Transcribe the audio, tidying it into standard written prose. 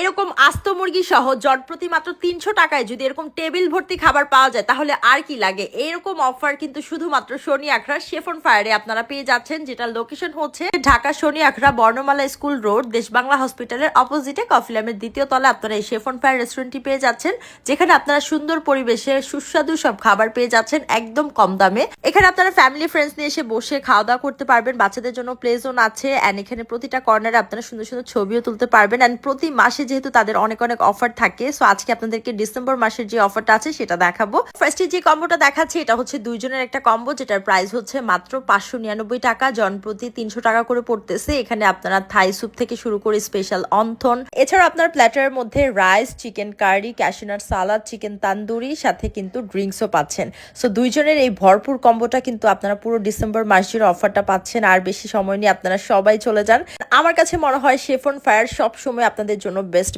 এরকম আস্ত মুরগি সহ জনপ্রতি মাত্র 300 টাকায় যদি এরকম টেবিল ভর্তি খাবার পাওয়া যায় তাহলে আর কি লাগে। এরকম অফার কিন্তু শুধুমাত্র শনি আখড়া শেফন ফায়ারে আপনারা পেয়ে যাচ্ছেন, যেটা লোকেশন হচ্ছে ঢাকা শনি আখড়া বর্ণমালা স্কুল রোড, দেশ বাংলা হসপিটালের অপোজিটে কফিলামের দ্বিতীয় তলা আপনারা এই শেফন ফায়ার রেস্টুরেন্টটি পেয়ে যাচ্ছেন, যেখানে আপনারা সুন্দর পরিবেশে সুস্বাদু সব খাবার পেয়ে যাচ্ছেন একদম কম দামে। এখানে আপনারা ফ্যামিলি ফ্রেন্ডস নিয়ে এসে বসে খাওয়া দাওয়া করতে পারবেন, বাচ্চাদের জন্য প্লে জোন আছে, এন্ড এখানে প্রতিটা কর্নারে আপনারা সুন্দর সুন্দর ছবিও তুলতে পারবেন। এন্ড প্রতি মাসে যেহেতু তাদের অনেক অনেক অফার থাকে, সো আজকে আপনাদেরকে ডিসেম্বর মাসের যে অফারটা আছে সেটা দেখাবো। ফার্স্টে যে কম্বোটা দেখাচ্ছি এটা হচ্ছে দুইজনের একটা কম্বো, যেটার প্রাইস হচ্ছে মাত্র 599 টাকা, জন প্রতি 300 টাকা করে পড়তেছে। এখানে আপনারা থাই স্যুপ থেকে শুরু করে স্পেশাল অন্থন, এছাড়া আপনার প্ল্যাটারের মধ্যে rice, chicken curry, cashew nut salad, chicken tandoori, সাথে কিন্তু ড্রিঙ্কসও পাচ্ছেন। সো দুইজনের এই ভরপুর কম্বোটা কিন্তু আপনারা পুরো ডিসেম্বর মাস জুড়ে অফারটা পাচ্ছেন। আর বেশি সময় নিয়ে আপনারা সবাই চলে যান। আমার কাছে মনে হয় শেফন ফায়ার সব সময় আপনাদের জন্য